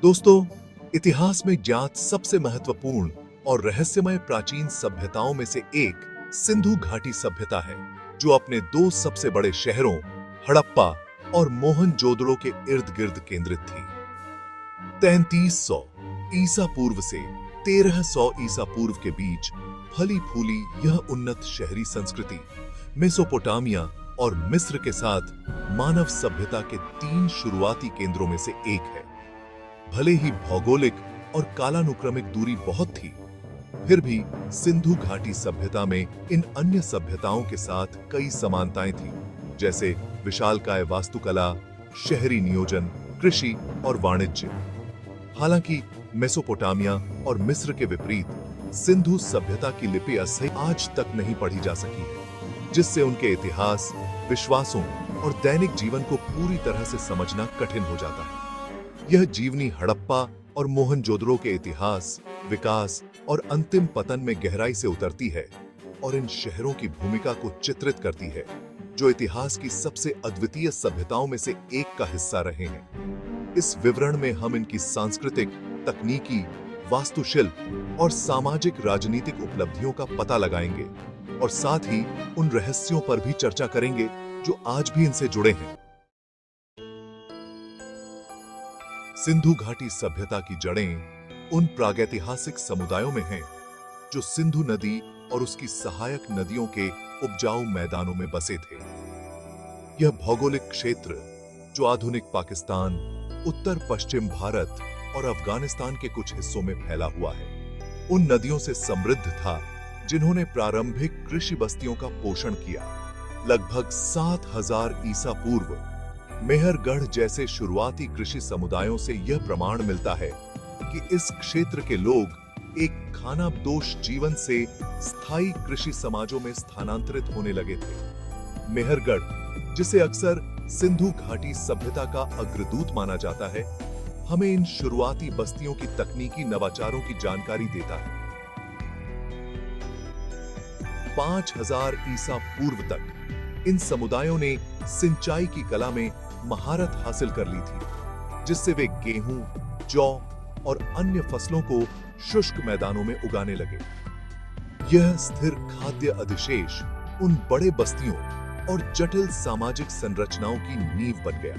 दोस्तों, इतिहास में ज्ञात सबसे महत्वपूर्ण और रहस्यमय प्राचीन सभ्यताओं में से एक सिंधु घाटी सभ्यता है, जो अपने दो सबसे बड़े शहरों हड़प्पा और मोहनजोदड़ो के इर्द गिर्द केंद्रित थी। 3300 ईसा पूर्व से 1300 ईसा पूर्व के बीच फली फूली यह उन्नत शहरी संस्कृति मेसोपोटामिया और मिस्र के साथ मानव सभ्यता के तीन शुरुआती केंद्रों में से एक है। भले ही भौगोलिक और कालानुक्रमिक दूरी बहुत थी, फिर भी सिंधु घाटी सभ्यता में इन अन्य सभ्यताओं के साथ कई समानताएं थीं, जैसे विशालकाय वास्तुकला, शहरी नियोजन, कृषि और वाणिज्य। हालांकि मेसोपोटामिया और मिस्र के विपरीत सिंधु सभ्यता की लिपि असही आज तक नहीं पढ़ी जा सकी है, जिससे उनके इतिहास, विश्वासों और दैनिक जीवन को पूरी तरह से समझना कठिन हो जाता है। यह जीवनी हड़प्पा और मोहनजोदड़ो के इतिहास, विकास और अंतिम पतन में गहराई से उतरती है और इन शहरों की भूमिका को चित्रित करती है, जो इतिहास की सबसे अद्वितीय सभ्यताओं में से एक का हिस्सा रहे हैं। इस विवरण में हम इनकी सांस्कृतिक, तकनीकी, वास्तुशिल्प और सामाजिक राजनीतिक उपलब्धियों का पता लगाएंगे और साथ ही उन रहस्यों पर भी चर्चा करेंगे जो आज भी इनसे जुड़े हैं। सिंधु घाटी सभ्यता की जड़ें उन प्रागैतिहासिक समुदायों में हैं, जो सिंधु नदी और उसकी सहायक नदियों के उपजाऊ मैदानों में बसे थे। यह भौगोलिक क्षेत्र, जो आधुनिक पाकिस्तान, उत्तर पश्चिम भारत और अफगानिस्तान के कुछ हिस्सों में फैला हुआ है, उन नदियों से समृद्ध था जिन्होंने प्रारंभिक कृषि बस्तियों का पोषण किया। लगभग 7000 ईसा पूर्व मेहरगढ़ जैसे शुरुआती कृषि समुदायों से यह प्रमाण मिलता है कि इस क्षेत्र के लोग एक खानाबदोश जीवन से स्थायी कृषि समाजों में स्थानांतरित होने लगे थे। मेहरगढ़, जिसे अक्सर सिंधु घाटी सभ्यता का अग्रदूत माना जाता है, हमें इन शुरुआती बस्तियों की तकनीकी नवाचारों की जानकारी देता है। 5000 ईसा पूर्व तक इन समुदायों ने सिंचाई की कला में महारत हासिल कर ली थी, जिससे वे गेहूं, जौ और अन्य फसलों को शुष्क मैदानों में उगाने लगे। यह स्थिर खाद्य अधिशेष उन बड़े बस्तियों और जटिल सामाजिक संरचनाओं की नींव बन गया,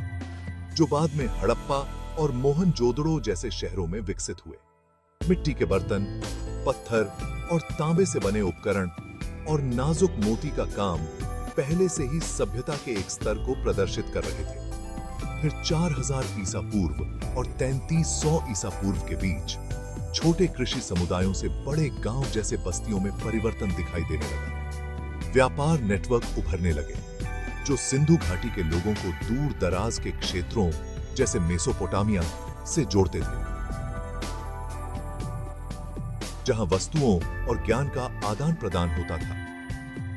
जो बाद में हड़प्पा और मोहनजोदड़ो जैसे शहरों में विकसित हुए। मिट्टी के बर्तन, पत्थर और तांबे से बने उपकरण और नाजुक मोती का काम पहले से ही सभ्यता के एक स्तर को प्रदर्शित कर रहे थे। फिर 4000 ईसा पूर्व और 3300 ईसा पूर्व के बीच छोटे कृषि समुदायों से बड़े गांव जैसे बस्तियों में परिवर्तन दिखाई देने लगा। व्यापार नेटवर्क उभरने लगे, जो सिंधु घाटी के लोगों को दूर दराज के क्षेत्रों जैसे मेसोपोटामिया से जोड़ते थे, जहां वस्तुओं और ज्ञान का आदान प्रदान होता था।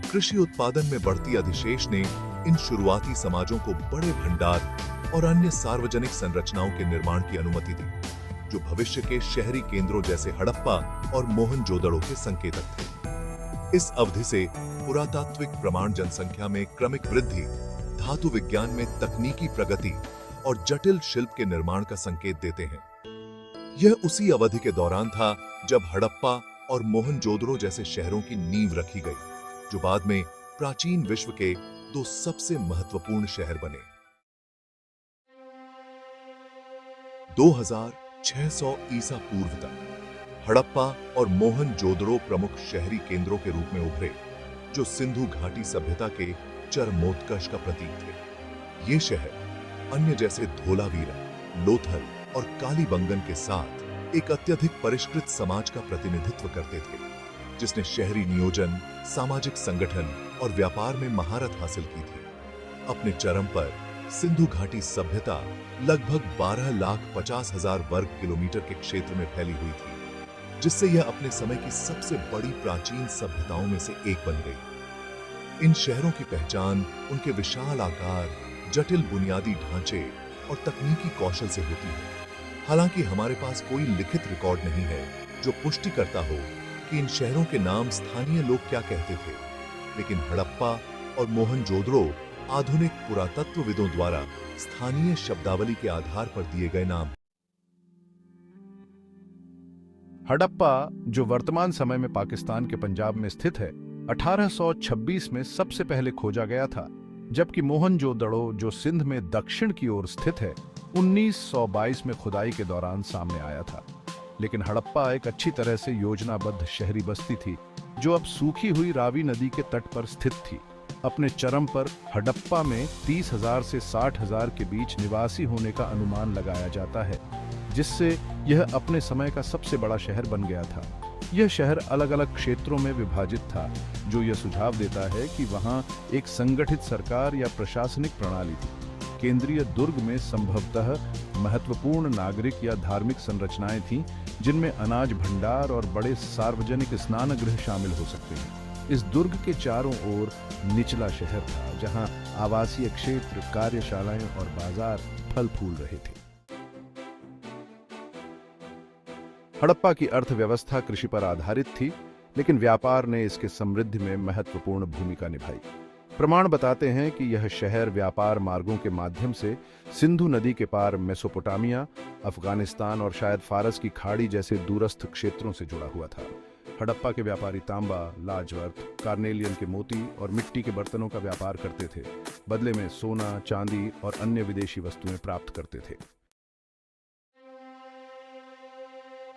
कृषि उत्पादन में बढ़ती अधिशेष ने इन शुरुआती समाजों को बड़े भंडार और अन्य सार्वजनिक संरचनाओं के निर्माण की अनुमति दी, जो भविष्य के शहरी केंद्रों जैसे हड़प्पा और मोहनजोदड़ो के संकेतक थे। इस अवधि से पुरातात्विक प्रमाण जनसंख्या में क्रमिक वृद्धि, धातु विज्ञान में तकनीकी प्रगति और जटिल शिल्प के निर्माण का संकेत देते हैं। यह उसी अवधि के दौरान था जब हड़प्पा और मोहनजोदड़ो जैसे शहरों की नींव रखी गई, जो बाद में प्राचीन विश्व के दो सबसे महत्वपूर्ण शहर बने। 2600 ईसा पूर्व तक हड़प्पा और मोहनजोदड़ो प्रमुख शहरी केंद्रों के रूप में उभरे, जो सिंधु घाटी सभ्यता के चरमोत्कर्ष का प्रतीक थे। ये शहर अन्य जैसे धोलावीरा, लोथल और कालीबंगन के साथ एक अत्यधिक परिष्कृत समाज का प्रतिनिधित्व करते थे, जिसने शहरी नियोजन, सामाजिक संगठन और व्यापार में महारत हासिल की थी। अपने चरम पर सिंधु घाटी सभ्यता लगभग 12,50,000 वर्ग किलोमीटर के क्षेत्र में फैली हुई थी, जिससे यह अपने समय की सबसे बड़ी प्राचीन सभ्यताओं में से एक बन गई। इन शहरों की पहचान उनके विशाल आकार, जटिल बुनियादी ढांचे और तकनीकी कौशल से होती है। हालांकि हमारे पास कोई लिखित रिकॉर्ड नहीं है जो पुष्टि करता हो कि इन शहरों के नाम स्थानीय लोग क्या कहते थे, लेकिन हड़प्पा और मोहनजोदड़ो आधुनिक पुरातत्वविदों द्वारा स्थानीय शब्दावली के आधार पर दिए गए नाम। हड़प्पा, जो वर्तमान समय में पाकिस्तान के पंजाब में स्थित है, 1826 में सबसे पहले खोजा गया था, जबकि मोहनजोदड़ो, जो सिंध में दक्षिण की ओर स्थित है, 1922 में खुदाई के दौरान सामने आया था। लेकिन हड़प्पा एक अच्छी तरह से योजनाबद्ध शहरी बस्ती थी, जो अब सूखी हुई रावी नदी के तट पर स्थित थी। अपने चरम पर हड़प्पा में 30,000 से 60,000 के बीच निवासी होने का अनुमान लगाया जाता है, जिससे यह अपने समय का सबसे बड़ा शहर बन गया था। यह शहर अलग अलग क्षेत्रों में विभाजित था, जो यह सुझाव देता है कि वहां एक संगठित सरकार या प्रशासनिक प्रणाली थी। केंद्रीय दुर्ग में संभवतः महत्वपूर्ण नागरिक या धार्मिक संरचनाएं थीं, जिनमें अनाज भंडार और बड़े सार्वजनिक स्नानगृह शामिल हो सकते हैं। इस दुर्ग के चारों ओर निचला शहर था, जहां आवासीय क्षेत्र, कार्यशालाएं और बाजार फल फूल रहे थे। हड़प्पा की अर्थव्यवस्था कृषि पर आधारित थी, लेकिन व्यापार ने इसके समृद्धि में महत्वपूर्ण भूमिका निभाई। प्रमाण बताते हैं कि यह शहर व्यापार मार्गों के माध्यम से सिंधु नदी के पार मेसोपोटामिया, अफगानिस्तान और शायद फारस की खाड़ी जैसे दूरस्थ क्षेत्रों से जुड़ा हुआ था। हड़प्पा के व्यापारी तांबा, लाजवर्थ, कार्नेलियन के मोती और मिट्टी के बर्तनों का व्यापार करते थे, बदले में सोना, चांदी और अन्य विदेशी वस्तुएं प्राप्त करते थे।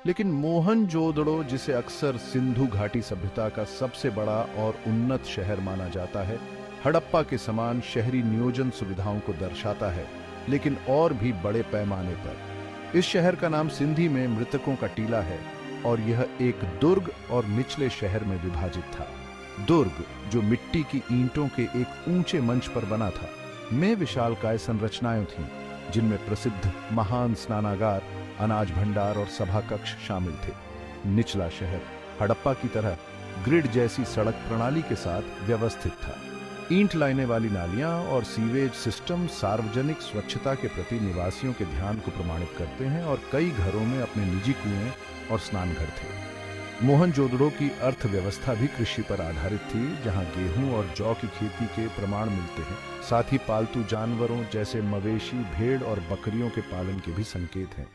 लेकिन मोहनजोदड़ो, जिसे अक्सर सिंधु घाटी सभ्यता का सबसे बड़ा और उन्नत शहर माना जाता है, हड़प्पा के समान शहरी नियोजन सुविधाओं को दर्शाता है, लेकिन और भी बड़े पैमाने पर। इस शहर का नाम सिंधी में मृतकों का टीला है और यह एक दुर्ग और निचले शहर में विभाजित था। दुर्ग, जो मिट्टी की ईंटों के एक ऊंचे मंच पर बना था, में विशालकाय संरचनाएं थीं, जिनमें प्रसिद्ध महान स्नानागार, अनाज भंडार और सभा कक्ष शामिल थे। निचला शहर हड़प्पा की तरह ग्रिड जैसी सड़क प्रणाली के साथ व्यवस्थित था। ईंट लाने वाली नालियां और सीवेज सिस्टम सार्वजनिक स्वच्छता के प्रति निवासियों के ध्यान को प्रमाणित करते हैं और कई घरों में अपने निजी कुएं और स्नानघर थे। मोहनजोदड़ो की अर्थव्यवस्था भी कृषि पर आधारित थी, जहां गेहूं और जौ की खेती के प्रमाण मिलते हैं। साथ ही पालतू जानवरों जैसे मवेशी, भेड़ और बकरियों के पालन के भी संकेत हैं।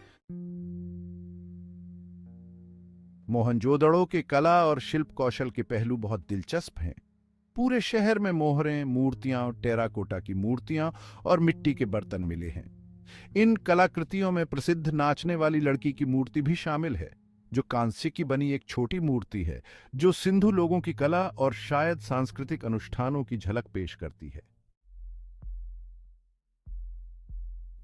मोहनजोदड़ो के कला और शिल्प कौशल के पहलू बहुत दिलचस्प हैं। पूरे शहर में मोहरें, मूर्तियां, टेराकोटा की मूर्तियां और मिट्टी के बर्तन मिले हैं। इन कलाकृतियों में प्रसिद्ध नाचने वाली लड़की की मूर्ति भी शामिल है, जो कांस्य की बनी एक छोटी मूर्ति है, जो सिंधु लोगों की कला और शायद सांस्कृतिक अनुष्ठानों की झलक पेश करती है।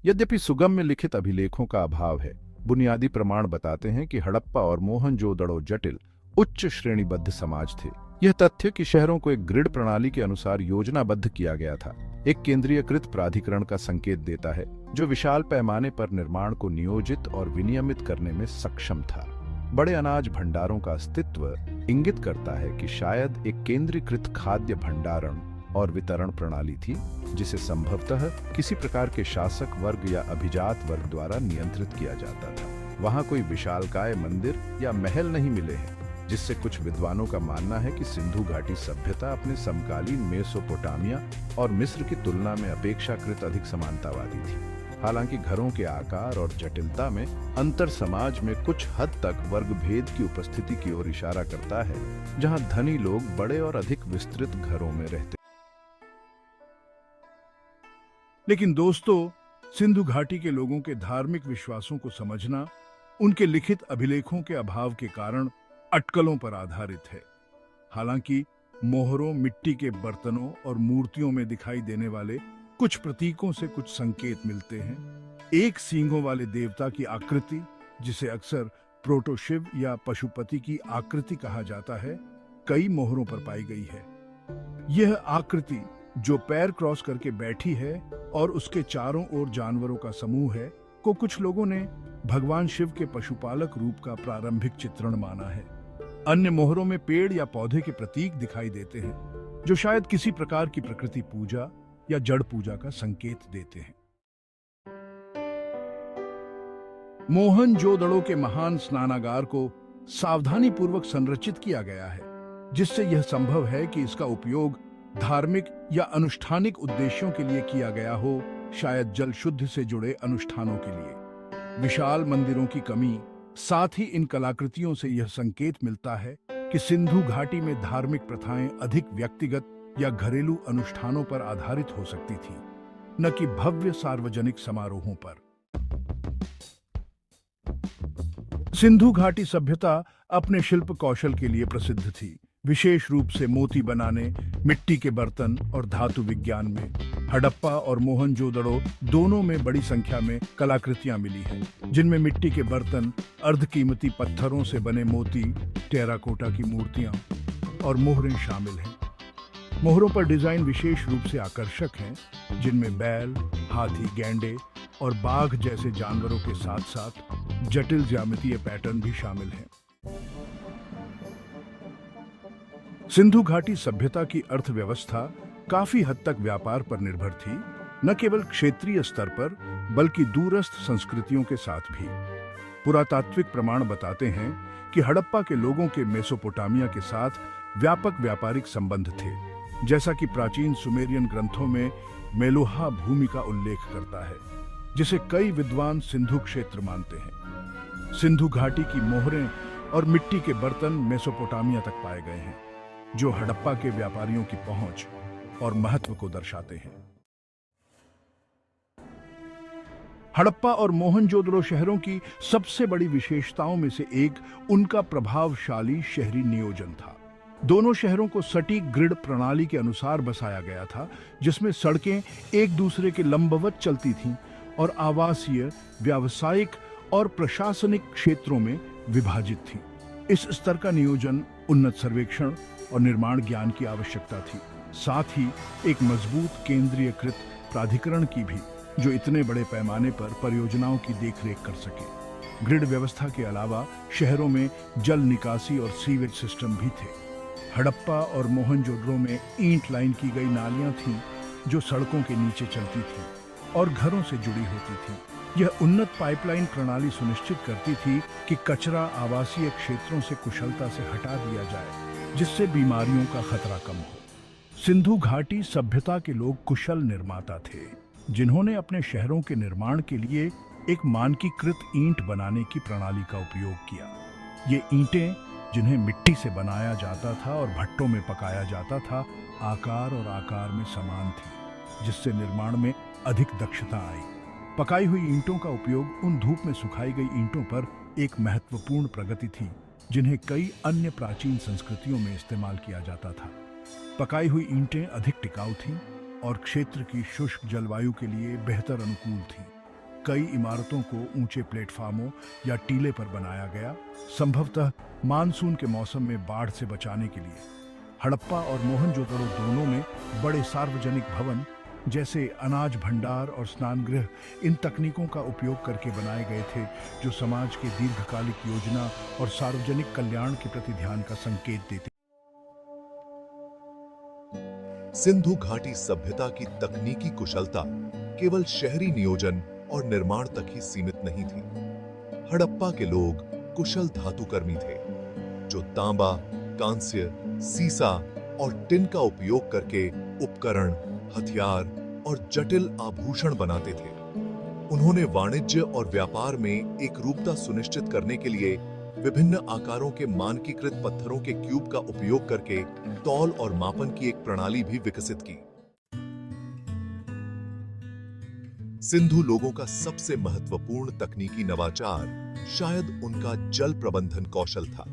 यद्यपि सुगम्य लिखित अभिलेखों का अभाव है, बुनियादी प्रमाण बताते हैं कि हड़प्पा और मोहनजोदड़ो जटिल, उच्च श्रेणीबद्ध समाज थे। यह तथ्य कि शहरों को एक ग्रिड प्रणाली के अनुसार योजनाबद्ध किया गया था, एक केंद्रीयकृत प्राधिकरण का संकेत देता है, जो विशाल पैमाने पर निर्माण को नियोजित और विनियमित करने में सक्षम था। बड़े अनाज भंडारों का अस्तित्व इंगित करता है कि शायद एक केंद्रीकृत खाद्य भंडारण और वितरण प्रणाली थी, जिसे संभवतः किसी प्रकार के शासक वर्ग या अभिजात वर्ग द्वारा नियंत्रित किया जाता था। वहां कोई विशालकाय मंदिर या महल नहीं मिले हैं, जिससे कुछ विद्वानों का मानना है कि सिंधु घाटी सभ्यता अपने समकालीन मेसोपोटामिया और मिस्र की तुलना में अपेक्षाकृत अधिक समानतावादी थी। हालांकि घरों के आकार और जटिलता में अंतर समाज में कुछ हद तक वर्ग भेद की उपस्थिति की ओर इशारा करता है, जहां धनी लोग बड़े और अधिक विस्तृत घरों में रहते। लेकिन दोस्तों, सिंधु घाटी के लोगों के धार्मिक विश्वासों को समझना उनके लिखित अभिलेखों के अभाव के कारण अटकलों पर आधारित है। हालांकि मोहरों, मिट्टी के बर्तनों और मूर्तियों में दिखाई देने वाले कुछ प्रतीकों से कुछ संकेत मिलते हैं। एक सींगों वाले देवता की आकृति, जिसे अक्सर प्रोटोशिव या पशुपति की आकृति कहा जाता है, कई मोहरों पर पाई गई है। यह आकृति, जो पैर क्रॉस करके बैठी है और उसके चारों ओर जानवरों का समूह है, को कुछ लोगों ने भगवान शिव के पशुपालक रूप का प्रारंभिक चित्रण माना है। अन्य मोहरों में पेड़ या पौधे के प्रतीक दिखाई देते हैं, जो शायद किसी प्रकार की प्रकृति पूजा या जड़ पूजा का संकेत देते हैं। मोहनजोदड़ो के महान स्नानागार को सावधानीपूर्वक संरचित किया गया है, जिससे यह संभव है कि इसका उपयोग धार्मिक या अनुष्ठानिक उद्देश्यों के लिए किया गया हो, शायद जल शुद्ध से जुड़े अनुष्ठानों के लिए। विशाल मंदिरों की कमी, साथ ही इन कलाकृतियों से यह संकेत मिलता है कि सिंधु घाटी में धार्मिक प्रथाएं अधिक व्यक्तिगत या घरेलू अनुष्ठानों पर आधारित हो सकती थी, न कि भव्य सार्वजनिक समारोहों पर। सिंधु घाटी सभ्यता अपने शिल्प कौशल के लिए प्रसिद्ध थी, विशेष रूप से मोती बनाने, मिट्टी के बर्तन और धातु विज्ञान में। हड़प्पा और मोहनजोदड़ो दोनों में बड़ी संख्या में कलाकृतियां मिली हैं, जिनमें मिट्टी के बर्तन, अर्धकीमती पत्थरों से बने मोती, टेराकोटा की मूर्तियां और मोहरें शामिल हैं। मोहरों पर डिजाइन विशेष रूप से आकर्षक हैं, जिनमें बैल, हाथी, गैंडे और बाघ जैसे जानवरों के साथ साथ जटिल ज्यामितीय पैटर्न भी शामिल हैं। सिंधु घाटी सभ्यता की अर्थव्यवस्था काफी हद तक व्यापार पर निर्भर थी, न केवल क्षेत्रीय स्तर पर बल्कि दूरस्थ संस्कृतियों के साथ भी। पुरातात्विक प्रमाण बताते हैं कि हड़प्पा के लोगों के मेसोपोटामिया के साथ व्यापक व्यापारिक संबंध थे, जैसा कि प्राचीन सुमेरियन ग्रंथों में मेलुहा भूमि का उल्लेख करता है, जिसे कई विद्वान सिंधु क्षेत्र मानते हैं। सिंधु घाटी की मोहरें और मिट्टी के बर्तन मेसोपोटामिया तक पाए गए हैं, जो हड़प्पा के व्यापारियों की पहुंच और महत्व को दर्शाते हैं। हड़प्पा और मोहनजोदड़ो शहरों की सबसे बड़ी विशेषताओं में से एक उनका प्रभावशाली शहरी नियोजन था। दोनों शहरों को सटीक ग्रिड प्रणाली के अनुसार बसाया गया था, जिसमें सड़कें एक दूसरे के लंबवत चलती थीं और आवासीय, व्यावसायिक और प्रशासनिक क्षेत्रों में विभाजित थी। इस स्तर का नियोजन उन्नत सर्वेक्षण और निर्माण ज्ञान की आवश्यकता थी, साथ ही एक मजबूत केंद्रीयकृत प्राधिकरण की भी, जो इतने बड़े पैमाने पर परियोजनाओं की देखरेख कर सके। ग्रिड व्यवस्था के अलावा शहरों में जल निकासी और सीवेज सिस्टम भी थे। हड़प्पा और मोहनजोदड़ो में ईंट लाइन की गई नालियां थीं, जो सड़कों के नीचे चलती थीं और घरों से जुड़ी होती थीं। यह उन्नत पाइपलाइन प्रणाली सुनिश्चित करती थी कि कचरा आवासीय क्षेत्रों से कुशलता से हटा दिया जाए, जिससे बीमारियों का खतरा कम हो। सिंधु घाटी सभ्यता के लोग कुशल निर्माता थे, जिन्होंने अपने शहरों के निर्माण के लिए एक मानकीकृत ईंट बनाने की प्रणाली का उपयोग किया। ये ईंटें, जिन्हें मिट्टी से बनाया जाता था और भट्टों में पकाया जाता था, आकार और आकार में समान थी, जिससे निर्माण में अधिक दक्षता आई। पकाई हुई ईंटों का उपयोग उन धूप में सुखाई गई ईंटों पर एक महत्वपूर्ण प्रगति थी, जिन्हें कई अन्य प्राचीन संस्कृतियों में इस्तेमाल किया जाता था। पकाई हुई ईंटें अधिक टिकाऊ थीं और क्षेत्र की शुष्क जलवायु के लिए बेहतर अनुकूल थीं। कई इमारतों को ऊंचे प्लेटफार्मों या टीले पर बनाया गया, संभवतः मानसून के मौसम में बाढ़ से बचाने के लिए। हड़प्पा और मोहनजोदड़ो दोनों में बड़े सार्वजनिक भवन जैसे अनाज भंडार और स्नानगृह इन तकनीकों का उपयोग करके बनाए गए थे, जो समाज के दीर्घकालिक योजना और सार्वजनिक कल्याण के प्रति ध्यान का संकेत देते। सिंधु घाटी सभ्यता की तकनीकी कुशलता केवल शहरी नियोजन और निर्माण तक ही सीमित नहीं थी। हड़प्पा के लोग कुशल धातुकर्मी थे, जो तांबा, कांस्य, सीसा और टिन का उपयोग करके उपकरण, हथियार और जटिल आभूषण बनाते थे। उन्होंने वाणिज्य और व्यापार में एक रूपता सुनिश्चित करने के लिए विभिन्न आकारों के मानकीकृत पत्थरों के क्यूब का उपयोग करके तौल और मापन की एक प्रणाली भी विकसित की। सिंधु लोगों का सबसे महत्वपूर्ण तकनीकी नवाचार शायद उनका जल प्रबंधन कौशल था।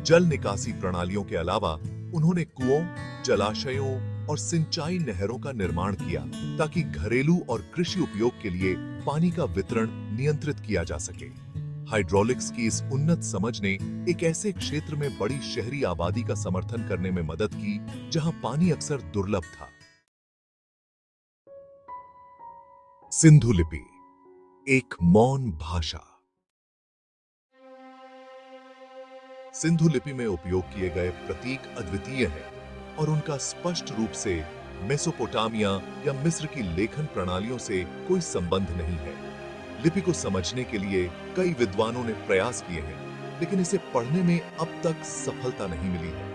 जल निकासी प्रणालियों के अलावा उन्होंने कुओं, जलाशयों और सिंचाई नहरों का निर्माण किया, ताकि घरेलू और कृषि उपयोग के लिए पानी का वितरण नियंत्रित किया जा सके। हाइड्रोलिक्स की इस उन्नत समझ ने एक ऐसे क्षेत्र में बड़ी शहरी आबादी का समर्थन करने में मदद की, जहां पानी अक्सर दुर्लभ था। सिंधु लिपि, एक मौन भाषा। सिंधु लिपि में उपयोग किए गए प्रतीक अद्वितीय हैं और उनका स्पष्ट रूप से मेसोपोटामिया या मिस्र की लेखन प्रणालियों से कोई संबंध नहीं है। लिपि को समझने के लिए कई विद्वानों ने प्रयास किए हैं, लेकिन इसे पढ़ने में अब तक सफलता नहीं मिली है।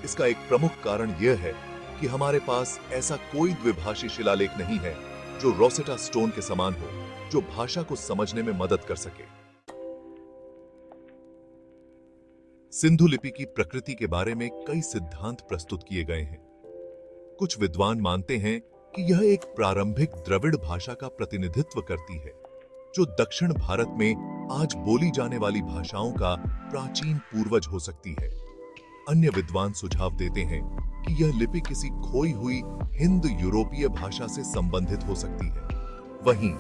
इसका एक प्रमुख कारण यह है कि हमारे पास ऐसा कोई द्विभाषी शिलालेख नहीं है जो रोसेटा स्टोन के समान हो, जो भाषा को समझने में मदद कर सके। सिंधु लिपि की प्रकृति के बारे में कई सिद्धांत प्रस्तुत किए गए हैं। कुछ विद्वान मानते हैं कि यह एक प्रारंभिक द्रविड़ भाषा का प्रतिनिधित्व करती है, जो दक्षिण भारत में आज बोली जाने वाली भाषाओं का प्राचीन पूर्वज हो सकती है। अन्य विद्वान सुझाव देते हैं कि यह लिपि किसी खोई हुई हिंद यूरोपीय भाषा से संबंधित हो सकती है। वहीं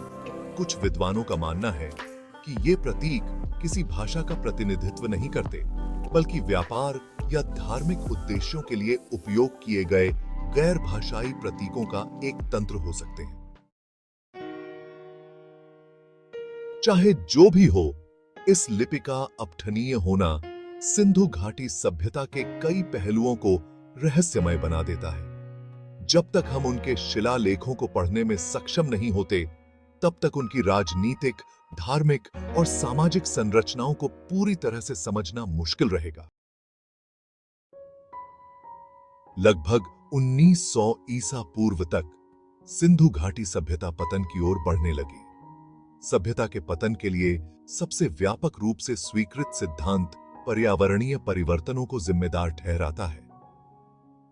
कुछ विद्वानों का मानना है कि ये प्रतीक किसी भाषा का प्रतिनिधित्व नहीं करते, बल्कि व्यापार या धार्मिक उद्देश्यों के लिए उपयोग किए गए गैर भाषाई प्रतीकों का एक तंत्र हो सकते हैं। चाहे जो भी हो, इस लिपि का अपठनीय होना सिंधु घाटी सभ्यता के कई पहलुओं को रहस्यमय बना देता है। जब तक हम उनके शिलालेखों को पढ़ने में सक्षम नहीं होते, तब तक उनकी राजनीतिक, धार्मिक और सामाजिक संरचनाओं को पूरी तरह से समझना मुश्किल रहेगा। लगभग 1900 ईसा पूर्व तक सिंधु घाटी सभ्यता पतन की ओर बढ़ने लगी। सभ्यता के पतन के लिए सबसे व्यापक रूप से स्वीकृत सिद्धांत पर्यावरणीय परिवर्तनों को जिम्मेदार ठहराता है।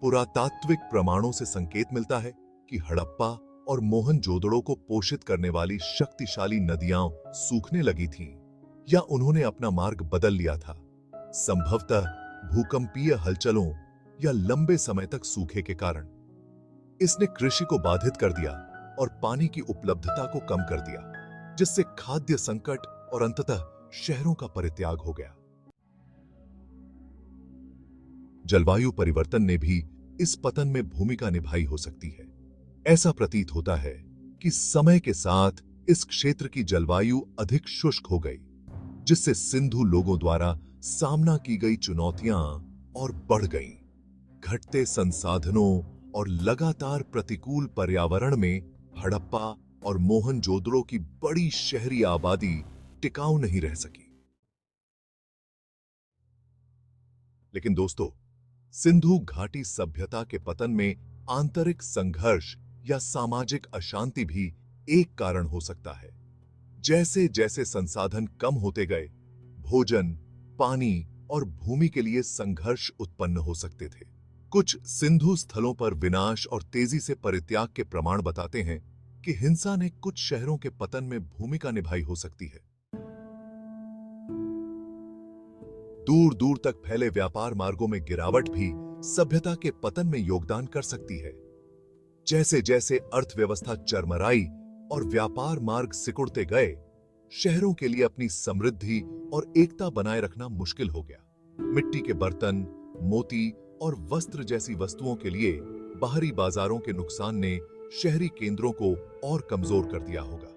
पुरातात्विक प्रमाणों से संकेत मिलता है कि हड़प्पा और मोहनजोदड़ो को पोषित करने वाली शक्तिशाली नदियां सूखने लगी थीं, या उन्होंने अपना मार्ग बदल लिया था, संभवतः भूकंपीय हलचलों या लंबे समय तक सूखे के कारण। इसने कृषि को बाधित कर दिया और पानी की उपलब्धता को कम कर दिया, जिससे खाद्य संकट और अंततः शहरों का परित्याग हो गया। जलवायु परिवर्तन ने भी इस पतन में भूमिका निभाई हो सकती है। ऐसा प्रतीत होता है कि समय के साथ इस क्षेत्र की जलवायु अधिक शुष्क हो गई, जिससे सिंधु लोगों द्वारा सामना की गई चुनौतियां और बढ़ गईं। घटते संसाधनों और लगातार प्रतिकूल पर्यावरण में हड़प्पा और मोहनजोदड़ो की बड़ी शहरी आबादी टिकाऊ नहीं रह सकी। लेकिन दोस्तों, सिंधु घाटी सभ्यता के पतन में आंतरिक संघर्ष या सामाजिक अशांति भी एक कारण हो सकता है। जैसे जैसे संसाधन कम होते गए, भोजन, पानी और भूमि के लिए संघर्ष उत्पन्न हो सकते थे। कुछ सिंधु स्थलों पर विनाश और तेजी से परित्याग के प्रमाण बताते हैं कि हिंसा ने कुछ शहरों के पतन में भूमिका निभाई हो सकती है। दूर दूर तक फैले व्यापार मार्गों में गिरावट भी सभ्यता के पतन में योगदान कर सकती है। जैसे जैसे अर्थव्यवस्था चरमराई और व्यापार मार्ग सिकुड़ते गए, शहरों के लिए अपनी समृद्धि और एकता बनाए रखना मुश्किल हो गया। मिट्टी के बर्तन, मोती और वस्त्र जैसी वस्तुओं के लिए बाहरी बाजारों के नुकसान ने शहरी केंद्रों को और कमजोर कर दिया होगा।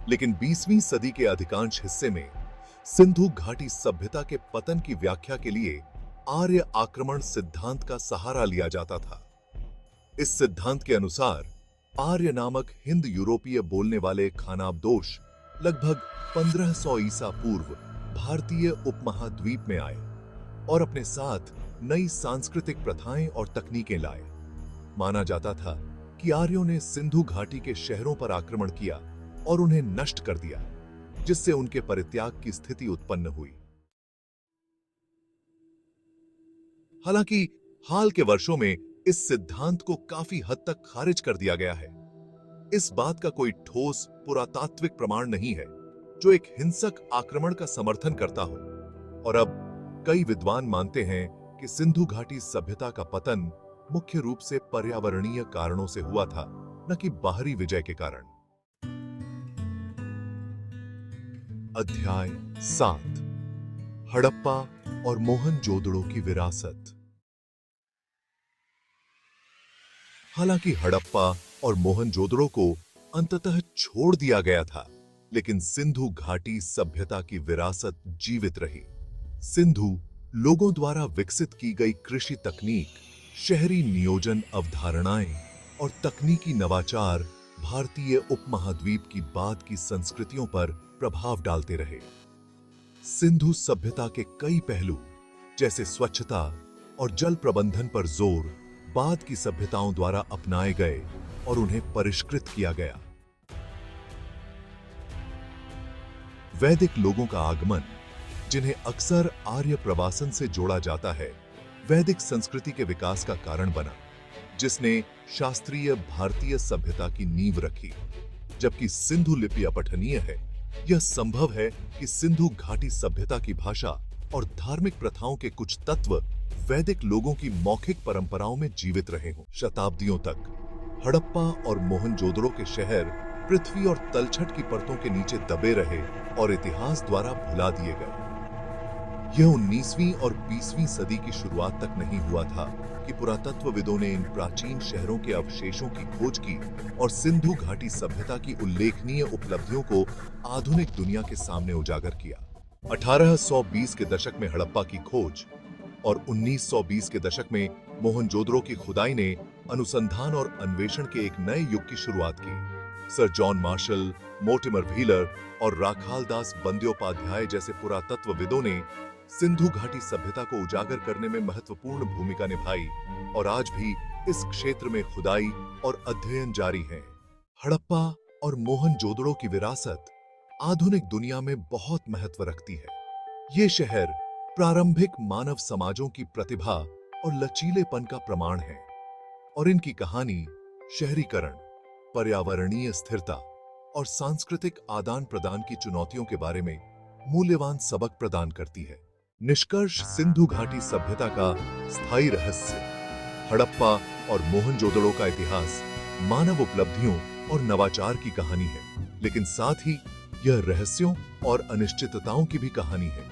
लेकिन 20वीं सदी के अधिकांश हिस्से में सिंधु घाटी सभ्यता के पतन की व्याख्या के लिए आर्य आक्रमण सिद्धांत का सहारा लिया जाता था। इस सिद्धांत के अनुसार आर्य नामक हिंद यूरोपीय बोलने वाले खानाबदोश लगभग 1500 ईसा पूर्व भारतीय उपमहाद्वीप में आए और अपने साथ नई सांस्कृतिक प्रथाएं और तकनीकें लाए। माना जाता था कि आर्यों ने सिंधु घाटी के शहरों पर आक्रमण किया और उन्हें नष्ट कर दिया, जिससे उनके परित्याग की स्थिति उत्पन्न हुई। हालांकि हाल के वर्षों में इस सिद्धांत को काफी हद तक खारिज कर दिया गया है। इस बात का कोई ठोस पुरातात्विक प्रमाण नहीं है जो एक हिंसक आक्रमण का समर्थन करता हो, और अब कई विद्वान मानते हैं कि सिंधु घाटी सभ्यता का पतन मुख्य रूप से पर्यावरणीय कारणों से हुआ था, न कि बाहरी विजय के कारण। अध्याय 7, हड़प्पा और मोहनजोदड़ो की विरासत। हालांकि हड़प्पा और मोहनजोदड़ो को अंततः छोड़ दिया गया था, लेकिन सिंधु घाटी सभ्यता की विरासत जीवित रही। सिंधु लोगों द्वारा विकसित की गई कृषि तकनीक, शहरी नियोजन अवधारणाएं और तकनीकी नवाचार भारतीय उपमहाद्वीप की बाद की संस्कृतियों पर प्रभाव डालते रहे। सिंधु सभ्यता के कई पहलू जैसे स्वच्छता और जल प्रबंधन पर जोर बाद की सभ्यताओं द्वारा अपनाए गए और उन्हें परिष्कृत किया गया। वैदिक लोगों का आगमन, जिन्हें अक्सर आर्य प्रवासन से जोड़ा जाता है, वैदिक संस्कृति के विकास का कारण बना, जिसने शास्त्रीय भारतीय सभ्यता की नींव रखी। जबकि सिंधु लिपि अपठनीय है, यह संभव है कि सिंधु घाटी सभ्यता की भाषा और धार्मिक प्रथाओं के कुछ तत्व वैदिक लोगों की मौखिक परंपराओं में जीवित रहे हों। शताब्दियों तक हड़प्पा और मोहनजोदड़ो के शहर पृथ्वी और तलछट की परतों के नीचे दबे रहे और इतिहास द्वारा भुला दिए गए। यह 19वीं और 20वीं सदी की शुरुआत तक नहीं हुआ था कि पुरातत्वविदों ने इन प्राचीन शहरों के अवशेषों की खोज की और सिंधु घाटी सभ्यता की उल्लेखनीय उपलब्धियों को आधुनिक दुनिया के सामने उजागर किया। 1820 के दशक में हड़प्पा की खोज और 1920 के दशक में मोहनजोदड़ो की खुदाई ने अनुसंधान और अन्वेषण के एक नए युग की शुरुआत की। Sir John Marshall, Mortimer wheeler और राखालदास बंद्योपाध्याय जैसे पुरातत्वविदों ने सिंधु घाटी सभ्यता को उजागर करने में महत्वपूर्ण भूमिका निभाई और आज भी इस क्षेत्र में खुदाई और अध्ययन जारी है। हड़प्पा और मोहनजोदड़ो की विरासत आधुनिक दुनिया में बहुत महत्व रखती है। ये शहर प्रारंभिक मानव समाजों की प्रतिभा और लचीलेपन का प्रमाण है और इनकी कहानी शहरीकरण, पर्यावरणीय स्थिरता और सांस्कृतिक आदान प्रदान की चुनौतियों के बारे में मूल्यवान सबक प्रदान करती है। निष्कर्ष, सिंधु घाटी सभ्यता का स्थायी रहस्य, हड़प्पा और मोहनजोदड़ो का इतिहास मानव उपलब्धियों और नवाचार की कहानी है, लेकिन साथ ही यह रहस्यों और अनिश्चितताओं की भी कहानी है।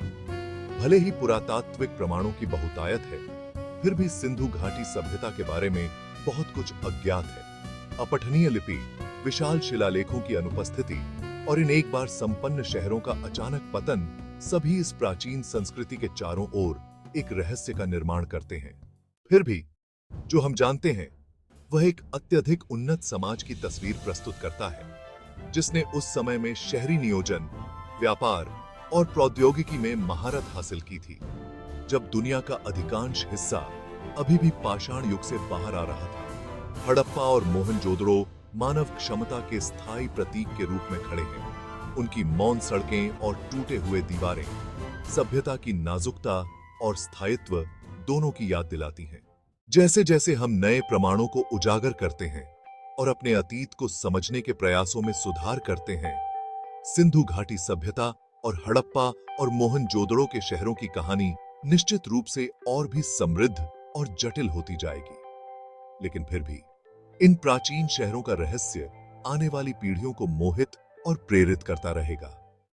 भले ही पुरातात्विक प्रमाणों की बहुतायत है, फिर भी सिंधु घाटी सभ्यता के बारे में बहुत कुछ अज्ञात है। अपठनीय लिपि, विशाल शिलालेखों की अनुपस्थिति और इन एक बार संपन्न शहरों का अचानक पतन सभी इस प्राचीन संस्कृति के चारों ओर एक रहस्य का निर्माण करते हैं। फिर भी जो हम जानते हैं वह एक अत्यधिक उन्नत समाज की तस्वीर प्रस्तुत करता है, जिसने उस समय में शहरी नियोजन, व्यापार और प्रौद्योगिकी में महारत हासिल की थी, जब दुनिया का अधिकांश हिस्सा अभी भी पाषाण युग से बाहर आ रहा था। हड़प्पा और मोहनजोदड़ो मानव क्षमता के स्थायी प्रतीक के रूप में खड़े हैं। उनकी मौन सड़कें और टूटे हुए दीवारें सभ्यता की नाजुकता और स्थायित्व दोनों की याद दिलाती हैं। जैसे जैसे हम नए प्रमाणों को उजागर करते हैं और अपने अतीत को समझने के प्रयासों में सुधार करते हैं, सिंधु घाटी सभ्यता और हड़प्पा और मोहनजोदड़ो के शहरों की कहानी निश्चित रूप से और भी समृद्ध और जटिल होती जाएगी। लेकिन फिर भी इन प्राचीन शहरों का रहस्य आने वाली पीढ़ियों को मोहित और प्रेरित करता रहेगा।